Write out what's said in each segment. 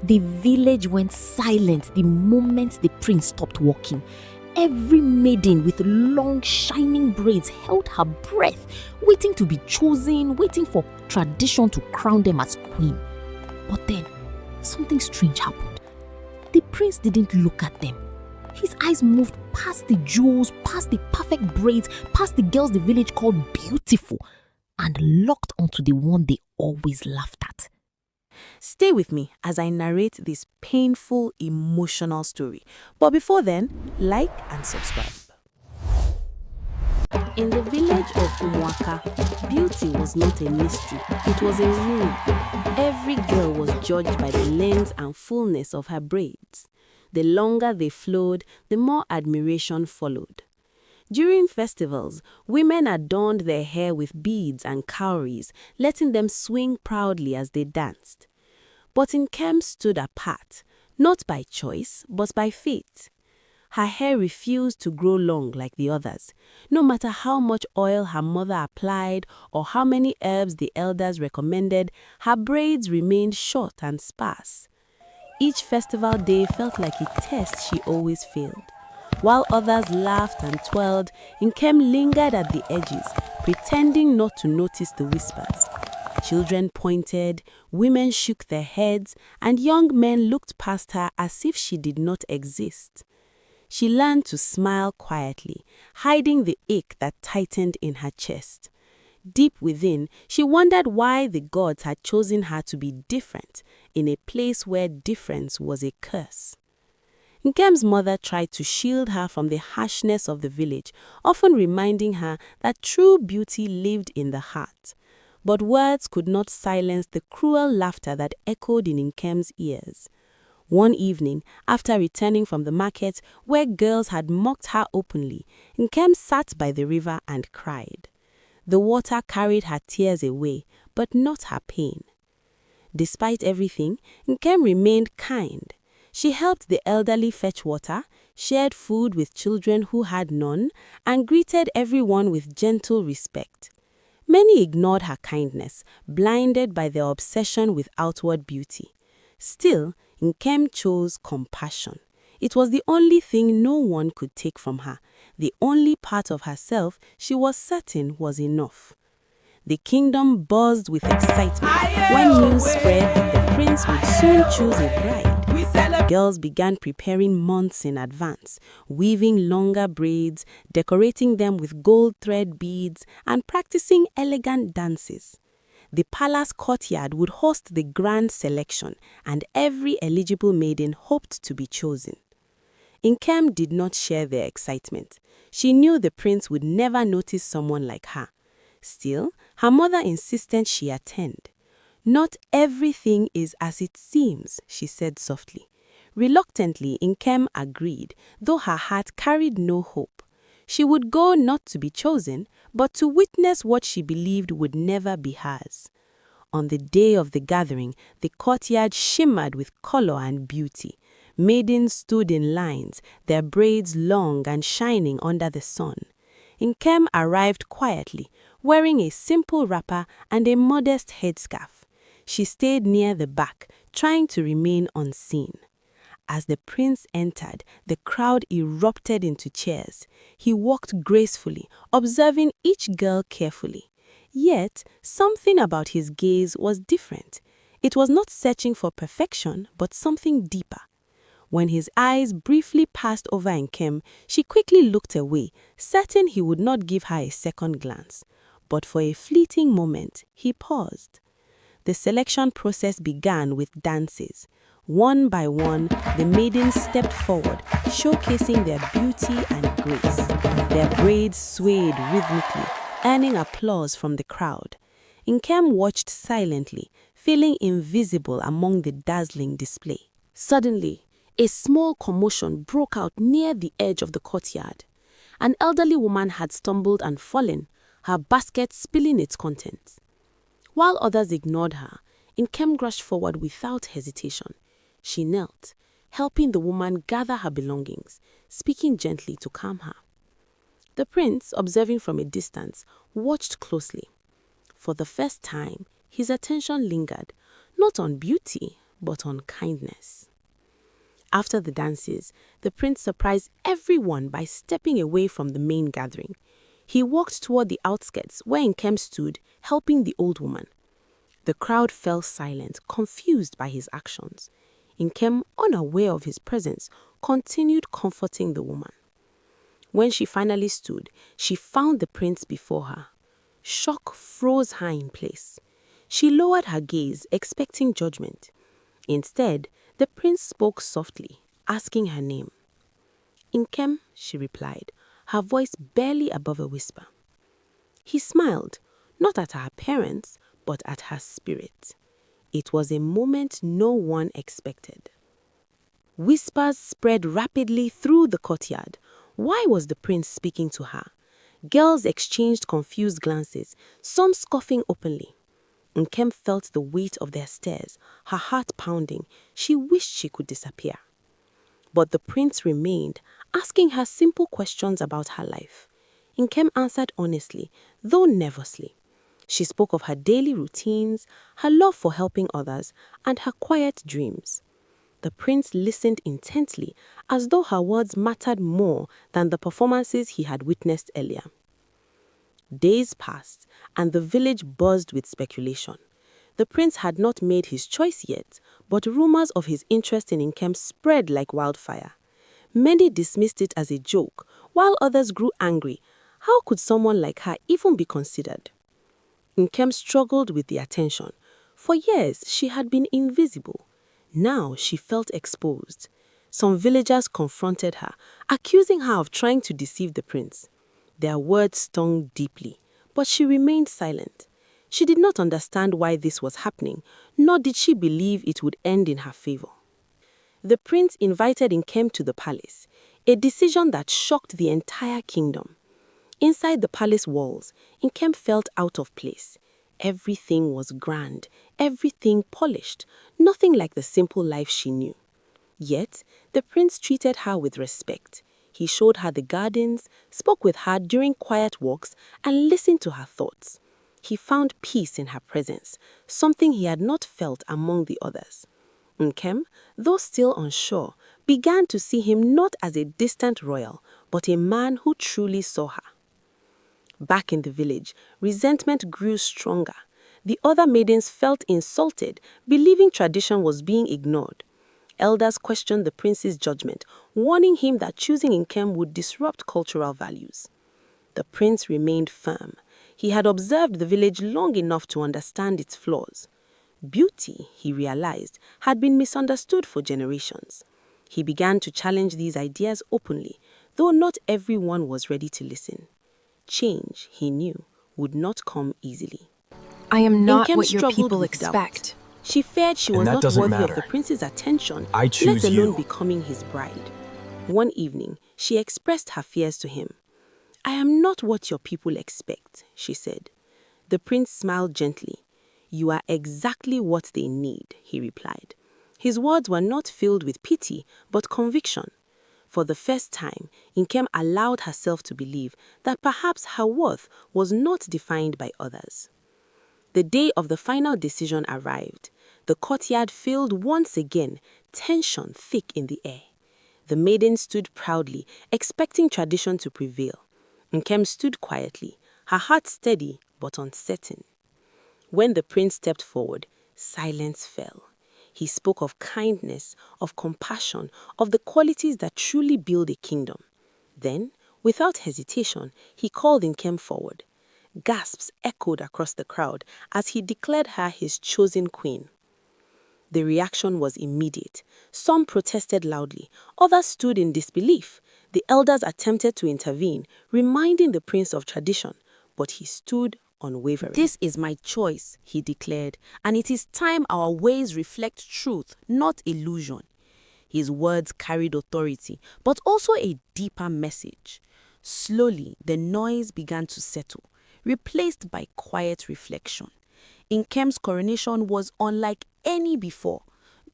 The village went silent the moment the prince stopped walking. Every maiden with long shining braids held her breath, waiting to be chosen, waiting for tradition to crown them as queen. But then, something strange happened. The prince didn't look at them. His eyes moved past the jewels, past the perfect braids, past the girls the village called beautiful, and locked onto the one they always laughed at. Stay with me as I narrate this painful, emotional story. But before then, like and subscribe. In the village of Umwaka, beauty was not a mystery, it was a rule. Every girl was judged by the length and fullness of her braids. The longer they flowed, the more admiration followed. During festivals, women adorned their hair with beads and cowries, letting them swing proudly as they danced. But Nkem stood apart, not by choice, but by fate. Her hair refused to grow long like the others. No matter how much oil her mother applied or how many herbs the elders recommended, her braids remained short and sparse. Each festival day felt like a test she always failed. While others laughed and twirled, Nkem lingered at the edges, pretending not to notice the whispers. Children pointed, women shook their heads, and young men looked past her as if she did not exist. She learned to smile quietly, hiding the ache that tightened in her chest. Deep within, she wondered why the gods had chosen her to be different in a place where difference was a curse. Nkem's mother tried to shield her from the harshness of the village, often reminding her that true beauty lived in the heart. But words could not silence the cruel laughter that echoed in Nkem's ears. One evening, after returning from the market where girls had mocked her openly, Nkem sat by the river and cried. The water carried her tears away, but not her pain. Despite everything, Nkem remained kind. She helped the elderly fetch water, shared food with children who had none, and greeted everyone with gentle respect. Many ignored her kindness, blinded by their obsession with outward beauty. Still, Nkem chose compassion. It was the only thing no one could take from her, the only part of herself she was certain was enough. The kingdom buzzed with excitement when news spread that the prince would soon choose a bride. Girls began preparing months in advance, weaving longer braids, decorating them with gold thread beads, and practicing elegant dances. The palace courtyard would host the grand selection, and every eligible maiden hoped to be chosen. Nkem did not share their excitement. She knew the prince would never notice someone like her. Still, her mother insisted she attend. "Not everything is as it seems," she said softly. Reluctantly, Nkem agreed, though her heart carried no hope. She would go not to be chosen, but to witness what she believed would never be hers. On the day of the gathering, the courtyard shimmered with color and beauty. Maidens stood in lines, their braids long and shining under the sun. Nkem arrived quietly, wearing a simple wrapper and a modest headscarf. She stayed near the back, trying to remain unseen. As the prince entered, the crowd erupted into cheers. He walked gracefully, observing each girl carefully. Yet, something about his gaze was different. It was not searching for perfection, but something deeper. When his eyes briefly passed over Nkem, she quickly looked away, certain he would not give her a second glance. But for a fleeting moment, he paused. The selection process began with dances. One by one, the maidens stepped forward, showcasing their beauty and grace. Their braids swayed rhythmically, earning applause from the crowd. Nkem watched silently, feeling invisible among the dazzling display. Suddenly, a small commotion broke out near the edge of the courtyard. An elderly woman had stumbled and fallen, her basket spilling its contents. While others ignored her, Nkem rushed forward without hesitation. She knelt, helping the woman gather her belongings, speaking gently to calm her. The prince, observing from a distance, watched closely. For the first time, his attention lingered, not on beauty, but on kindness. After the dances, the prince surprised everyone by stepping away from the main gathering. He walked toward the outskirts where Nkem stood, helping the old woman. The crowd fell silent, confused by his actions. Nkem, unaware of his presence, continued comforting the woman. When she finally stood, she found the prince before her. Shock froze her in place. She lowered her gaze, expecting judgment. Instead, the prince spoke softly, asking her name. Nkem, she replied, her voice barely above a whisper. He smiled, not at her appearance, but at her spirit. It was a moment no one expected. Whispers spread rapidly through the courtyard. Why was the prince speaking to her? Girls exchanged confused glances, some scoffing openly. Nkem felt the weight of their stares, her heart pounding. She wished she could disappear. But the prince remained, asking her simple questions about her life. Nkem answered honestly, though nervously. She spoke of her daily routines, her love for helping others, and her quiet dreams. The prince listened intently, as though her words mattered more than the performances he had witnessed earlier. Days passed, and the village buzzed with speculation. The prince had not made his choice yet, but rumors of his interest in Nkem spread like wildfire. Many dismissed it as a joke, while others grew angry. How could someone like her even be considered? Nkem struggled with the attention. For years, she had been invisible. Now she felt exposed. Some villagers confronted her, accusing her of trying to deceive the prince. Their words stung deeply, but she remained silent. She did not understand why this was happening, nor did she believe it would end in her favor. The prince invited Nkem to the palace, a decision that shocked the entire kingdom. Inside the palace walls, Nkem felt out of place. Everything was grand, everything polished, nothing like the simple life she knew. Yet, the prince treated her with respect. He showed her the gardens, spoke with her during quiet walks, and listened to her thoughts. He found peace in her presence, something he had not felt among the others. Nkem, though still unsure, began to see him not as a distant royal, but a man who truly saw her. Back in the village, resentment grew stronger. The other maidens felt insulted, believing tradition was being ignored. Elders questioned the prince's judgment, warning him that choosing Nkem would disrupt cultural values. The prince remained firm. He had observed the village long enough to understand its flaws. Beauty, he realized, had been misunderstood for generations. He began to challenge these ideas openly, though not everyone was ready to listen. Change, he knew, would not come easily. I am not Nkem what your struggled people with expect. doubt. She feared she was And that not doesn't worthy of matter. the prince's attention, I choose let alone you. becoming his bride. One evening, she expressed her fears to him. I am not what your people expect, she said. The prince smiled gently. You are exactly what they need, he replied. His words were not filled with pity, but conviction. For the first time, Nkem allowed herself to believe that perhaps her worth was not defined by others. The day of the final decision arrived. The courtyard filled once again, tension thick in the air. The maiden stood proudly, expecting tradition to prevail. Nkem stood quietly, her heart steady but uncertain. When the prince stepped forward, silence fell. He spoke of kindness, of compassion, of the qualities that truly build a kingdom. Then, without hesitation, he called Nkem forward. Gasps echoed across the crowd as he declared her his chosen queen. The reaction was immediate. Some protested loudly, others stood in disbelief. The elders attempted to intervene, reminding the prince of tradition, but he stood unwavering. This is my choice, he declared, and it is time our ways reflect truth, not illusion. His words carried authority, but also a deeper message. Slowly, the noise began to settle, replaced by quiet reflection. Nkem's coronation was unlike any before.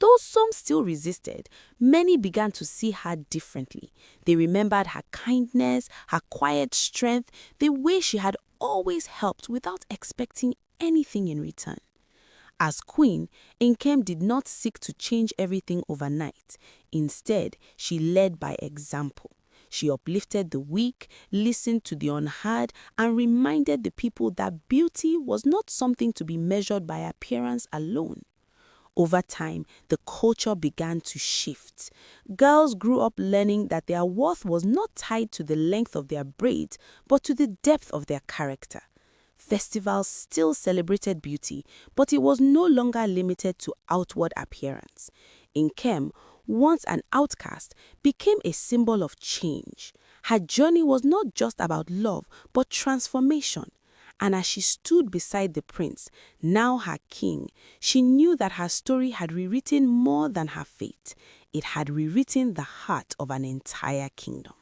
Though some still resisted, many began to see her differently. They remembered her kindness, her quiet strength, the way she had always helped without expecting anything in return. As queen, Nkem did not seek to change everything overnight. Instead, she led by example. She uplifted the weak, listened to the unheard, and reminded the people that beauty was not something to be measured by appearance alone. Over time, the culture began to shift. Girls grew up learning that their worth was not tied to the length of their braids, but to the depth of their character. Festivals still celebrated beauty, but it was no longer limited to outward appearance. Nkem, once an outcast, became a symbol of change. Her journey was not just about love, but transformation. And as she stood beside the prince, now her king, she knew that her story had rewritten more than her fate. It had rewritten the heart of an entire kingdom.